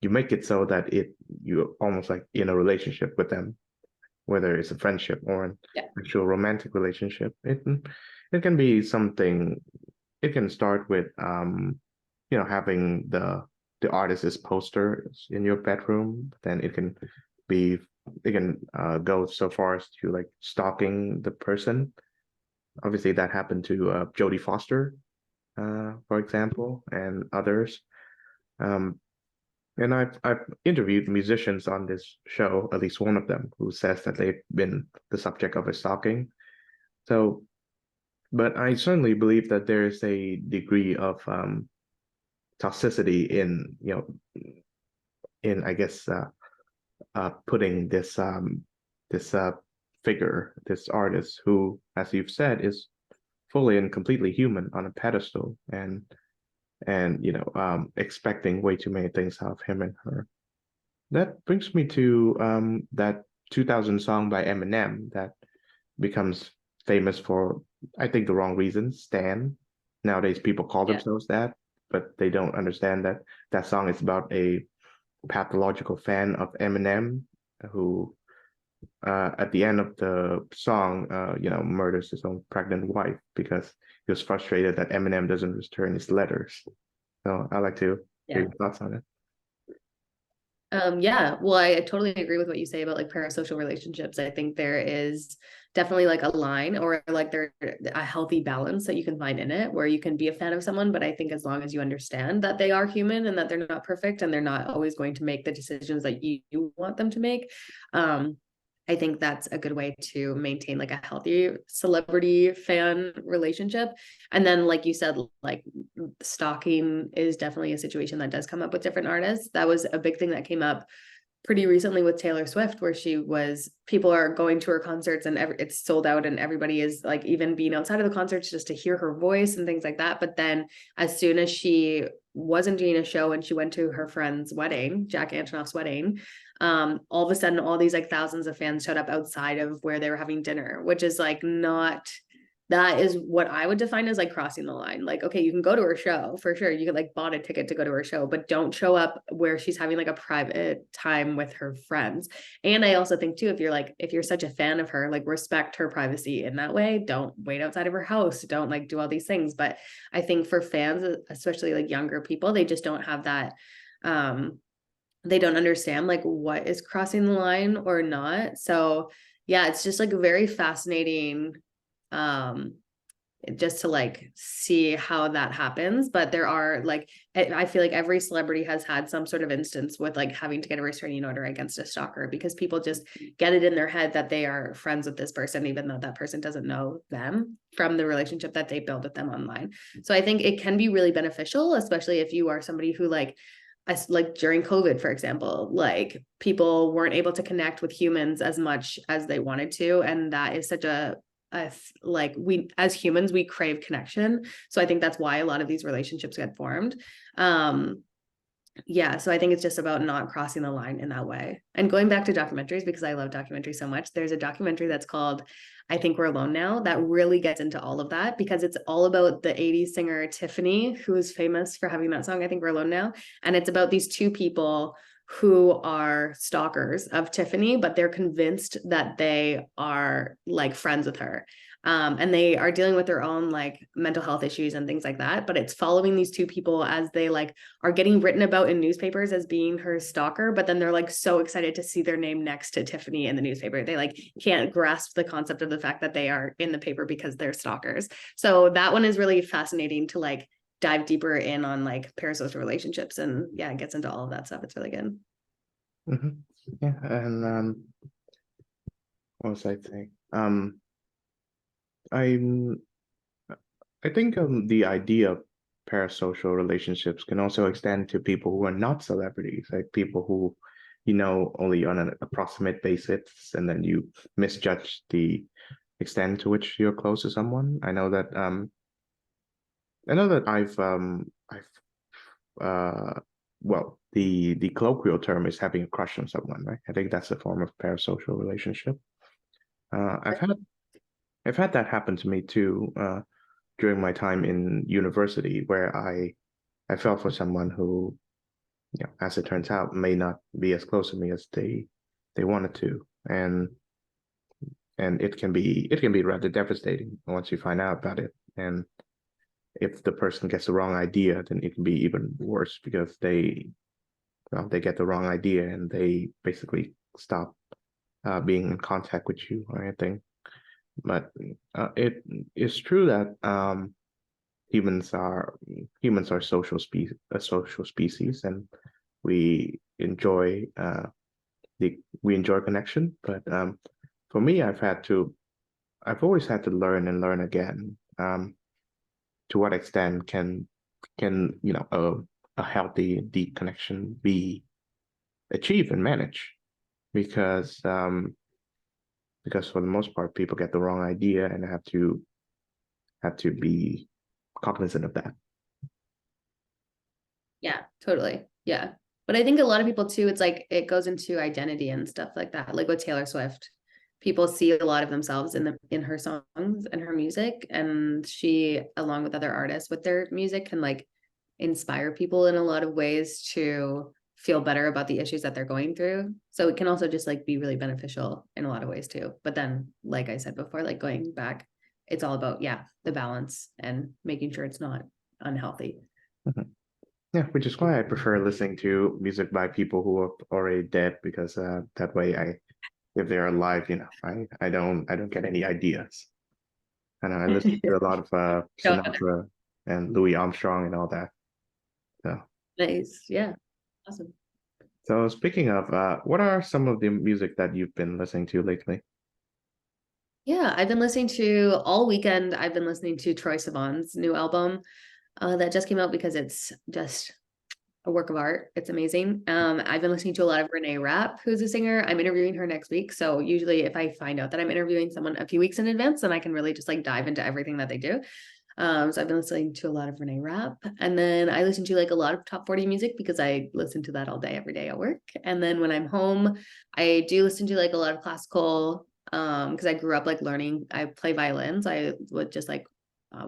make it so that you're almost like in a relationship with them, whether it's a friendship or an Yeah. actual romantic relationship. It can be something. It can start with having the artist's poster in your bedroom. Then be it can go so far as to like stalking the person. Obviously, that happened to Jodie Foster, for example, and others. Um, and I've interviewed musicians on this show, at least one of them, who says that they've been the subject of a stalking. So, but I certainly believe that there is a degree of toxicity in in I guess putting this figure, this artist who, as you've said, is fully and completely human on a pedestal, and expecting way too many things out of him and her. That brings me to that 2000 song by Eminem that becomes famous for I think the wrong reasons. Stan. Nowadays, people call Yeah. themselves that, but they don't understand that that song is about a pathological fan of Eminem who, at the end of the song, murders his own pregnant wife because he was frustrated that Eminem doesn't return his letters. So I like to hear Yeah. your thoughts on it. Yeah, well, I totally agree with what you say about like parasocial relationships. I think there is definitely like a line or like there a healthy balance that you can find in it where you can be a fan of someone, but I think as long as you understand that they are human and that they're not perfect and they're not always going to make the decisions that you want them to make, I think that's a good way to maintain like a healthy celebrity fan relationship. And then, like you said, like stalking is definitely a situation that does come up with different artists. That was a big thing that came up pretty recently with Taylor Swift, where people are going to her concerts and it's sold out and everybody is like even being outside of the concerts just to hear her voice and things like that. But then as soon as she wasn't doing a show and she went to her friend's wedding, Jack Antonoff's wedding, all of a sudden all these like thousands of fans showed up outside of where they were having dinner, which is like not that is what I would define as like crossing the line. Like, okay, you can go to her show for sure. You could like bought a ticket to go to her show, but don't show up where she's having like a private time with her friends. And I also think too, if you're such a fan of her, like respect her privacy in that way. Don't wait outside of her house. Don't like do all these things. But I think for fans, especially like younger people, they just don't have that they don't understand like what is crossing the line or not. So yeah, it's just like very fascinating um just to like see how that happens. But there are like I feel like every celebrity has had some sort of instance with like having to get a restraining order against a stalker because people just get it in their head that they are friends with this person even though that person doesn't know them from the relationship that they build with them online. So I think it can be really beneficial, especially if you are somebody who like during COVID, for example, like people weren't able to connect with humans as much as they wanted to. And that is such like we as humans we crave connection, so I think that's why a lot of these relationships get formed. Yeah, so I think it's just about not crossing the line in that way. And going back to documentaries, because I love documentaries so much, there's a documentary that's called I Think We're Alone Now that really gets into all of that because it's all about the 80s singer Tiffany, who is famous for having that song I Think We're Alone Now, and it's about these two people who are stalkers of Tiffany, but they're convinced that they are like friends with her. And they are dealing with their own like mental health issues and things like that. But it's following these two people as they like are getting written about in newspapers as being her stalker, but then they're like so excited to see their name next to Tiffany in the newspaper. They like can't grasp the concept of the fact that they are in the paper because they're stalkers. So that one is really fascinating to like dive deeper in on like parasocial relationships, and yeah, it gets into all of that stuff. It's really good. Mm-hmm. Yeah, and what was I saying? I'm I think the idea of parasocial relationships can also extend to people who are not celebrities, like people who you know only on an approximate basis, and then you misjudge the extent to which you're close to someone. I know that I've well, the colloquial term is having a crush on someone, right? I think that's a form of parasocial relationship. Uh, I've had I've had that happen to me too, during my time in university, where I fell for someone who, as it turns out, may not be as close to me as they wanted to, and it can be rather devastating once you find out about it. And if the person gets the wrong idea, then it can be even worse because they get the wrong idea and they basically stop being in contact with you or anything. But it is true that humans are humans are social species, and we enjoy we enjoy connection. But for me, I've always had to learn and learn again. To what extent can a healthy deep connection be achieved and managed? Because because for the most part, people get the wrong idea and have to be cognizant of that. Yeah, totally. Yeah. But I think a lot of people too, it's like it goes into identity and stuff like that, like with Taylor Swift. people see a lot of themselves in her songs and her music, and she, along with other artists with their music, can like inspire people in a lot of ways to feel better about the issues that they're going through. So it can also just like be really beneficial in a lot of ways too. But then, like I said before, like going back, it's all about, yeah, the balance and making sure it's not unhealthy. Mhm. Yeah, which is why I prefer listening to music by people who are already dead, because that way if they're alive, I don't get any ideas. And I listen to a lot of So Sinatra and Louis Armstrong and all that. So nice. Yeah. Awesome. so speaking of, what are some of the music that you've been listening to lately? Yeah, I've been listening to all weekend. I've been listening to Troye Sivan's new album that just came out because it's just a work of art. It's amazing. I've been listening to a lot of Renee Rapp, who's a singer. I'm interviewing her next week. So usually if I find out that I'm interviewing someone a few weeks in advance, then I can really just like dive into everything that they do. So I've been listening to a lot of Renee Rapp. And then I listen to like a lot of top 40 music because I listen to that all day, every day at work. And then when I'm home, I do listen to like a lot of classical, because I grew up like learning, I play violins. I would just like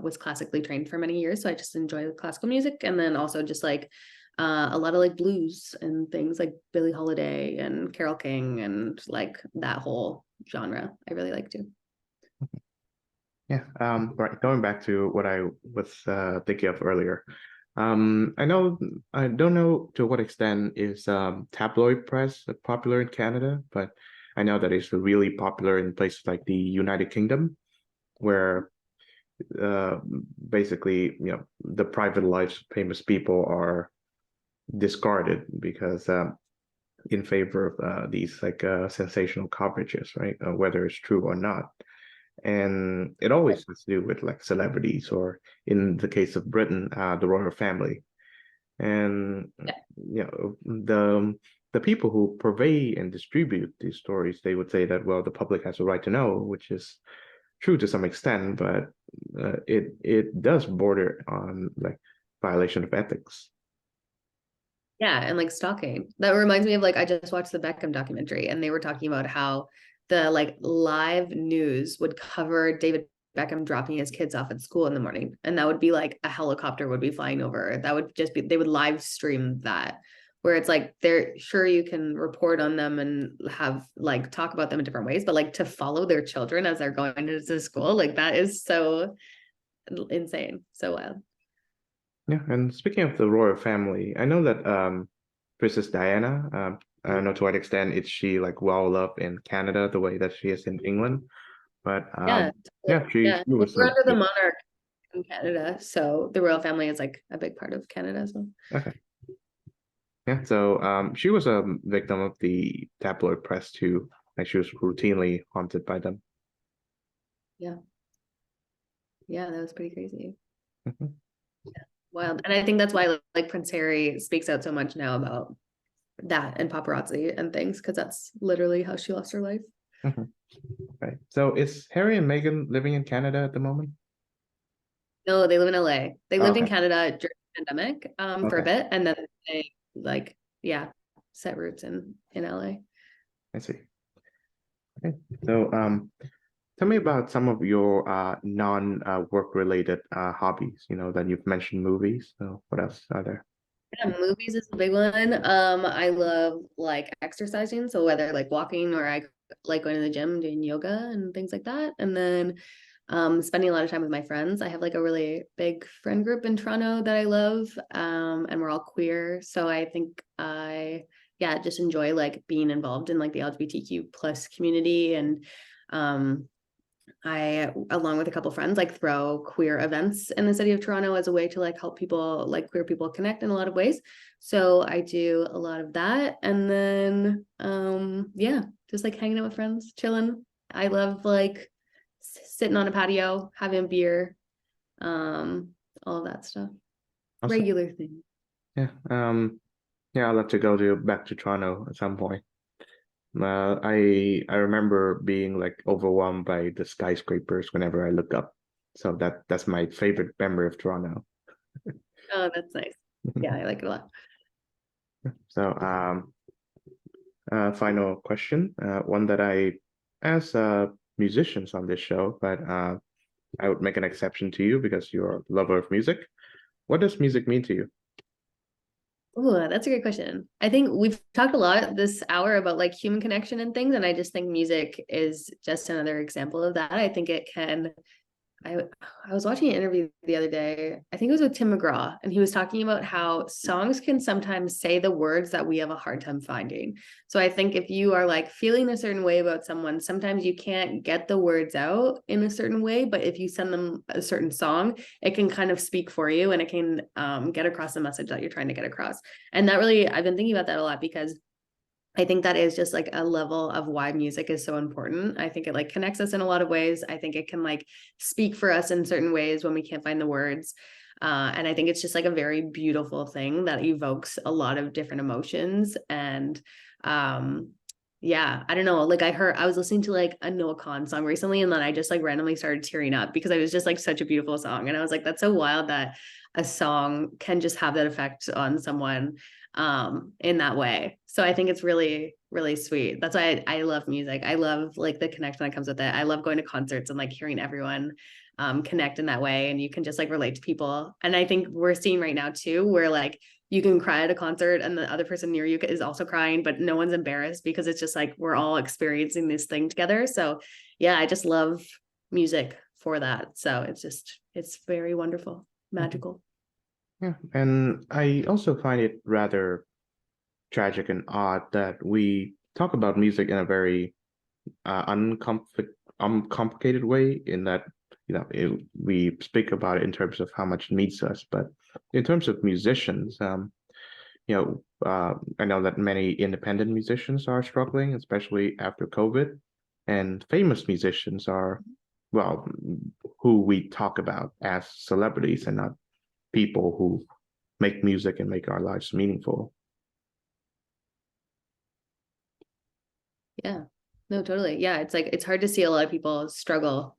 was classically trained for many years. So I just enjoy classical music. And then also just like a lot of like blues and things like Billie Holiday and Carole King and like that whole genre I really like too. Yeah, right. Going back to what I was thinking of earlier, I don't know to what extent is tabloid press popular in Canada, but I know that it's really popular in places like the United Kingdom, where uh, basically, the private lives of famous people are discarded because in favor of these like sensational coverages, right? Whether it's true or not. And it always has to do with like celebrities, or in the case of Britain, the royal family. And Yeah. the people who purvey and distribute these stories, they would say that, well, the public has a right to know, which is true to some extent, but it does border on like violation of ethics. Yeah, and like stalking. That reminds me of like I just watched the Beckham documentary and they were talking about how the like live news would cover David Beckham dropping his kids off at school in the morning. And that would be like a helicopter would be flying over. That would just be, they would live stream that, where it's like they're sure you can report on them and have like talk about them in different ways, but like to follow their children as they're going into school, like that is so insane. So wild. Yeah, and speaking of the royal family, I know that Princess Diana, I don't know to what extent is she like well loved in Canada the way that she is in England, but Yeah. yeah, Yeah. she Well, was we're a under the big, monarch in Canada, so the royal family is like a big part of Canada as well. okay. Yeah, so she was a victim of the tabloid press too. Like she was routinely haunted by them. Yeah, yeah, that was pretty crazy. Mhm. Wild. And I think that's why like Prince Harry speaks out so much now about that and paparazzi and things, because that's literally how she lost her life. Mhm. Right. So is Harry and Meghan living in Canada at the moment? No, they live in LA. They lived in Okay. Canada during the pandemic for a Okay. bit, and then they like, yeah, set roots in LA. I see. Okay. So tell me about some of your non work related hobbies, that you've mentioned movies. So what else are there? Yeah, movies is a big one. I love like exercising, so whether like walking or I like going to the gym, doing yoga and things like that. And then spending a lot of time with my friends. I have like a really big friend group in Toronto that I love. And we're all queer. So I think yeah, just enjoy like being involved in like the LGBTQ plus community. And I, along with a couple friends, like throw queer events in the city of Toronto as a way to like help people, like queer people connect in a lot of ways. So I do a lot of that. And then, yeah, just like hanging out with friends, chilling. I love like sitting on a patio, having a beer, all of that stuff. Awesome. Regular thing. Yeah. Yeah, I'd love to go to back to Toronto at some point. I remember being like overwhelmed by the skyscrapers whenever I look up. So that's my favorite memory of Toronto. Oh, that's nice. Yeah, I like it a lot. So final question, one that I as musicians on this show, but I would make an exception to you because you're a lover of music. What does music mean to you? Oh, that's a great question. I think we've talked a lot this hour about like human connection and things, and I just think music is just another example of that. I think it can I I was watching an interview the other day. I think it was with Tim McGraw, and he was talking about how songs can sometimes say the words that we have a hard time finding. So I think if you are like feeling a certain way about someone, sometimes you can't get the words out in a certain way, but if you send them a certain song, it can kind of speak for you and it can get across the message that you're trying to get across. And that really, I've been thinking about that a lot because I think that is just like a level of why music is so important. I think it like connects us in a lot of ways. I think it can like speak for us in certain ways when we can't find the words. And I think it's just like a very beautiful thing that evokes a lot of different emotions. And yeah, I don't know. Like I was listening to like a Noah Khan song recently, and then I just like randomly started tearing up because it was just like such a beautiful song. And I was like, that's so wild that a song can just have that effect on someone in that way. So I think it's really, really sweet. That's why I love music. I love like the connection that comes with it. I love going to concerts and like hearing everyone connect in that way. And you can just like relate to people. And I think we're seeing right now too, where like you can cry at a concert and the other person near you is also crying, but no one's embarrassed because it's just like we're all experiencing this thing together. So yeah, I just love music for that. So it's very wonderful, magical. Yeah, and I also find it rather tragic and odd that we talk about music in a very uncomplicated way, in that we speak about it in terms of how much it means to us, but in terms of musicians, I know that many independent musicians are struggling, especially after COVID, and famous musicians are, well, who we talk about as celebrities and not people who make music and make our lives meaningful. Yeah. No, totally. Yeah, it's like it's hard to see a lot of people struggle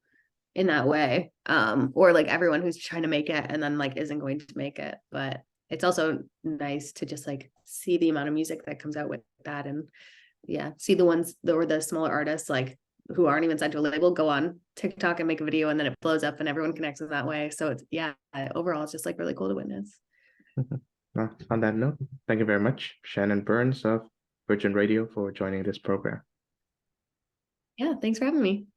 in that way. Or like everyone who's trying to make it and then like isn't going to make it. But it's also nice to just like see the amount of music that comes out with that and yeah, see the ones or the smaller artists like who aren't even signed to a label go on TikTok and make a video and then it blows up and everyone connects in that way. So it's yeah, overall it's just like really cool to witness. Well, on that note, thank you very much, Shannon Burns of Virgin Radio, for joining this program. Yeah, thanks for having me.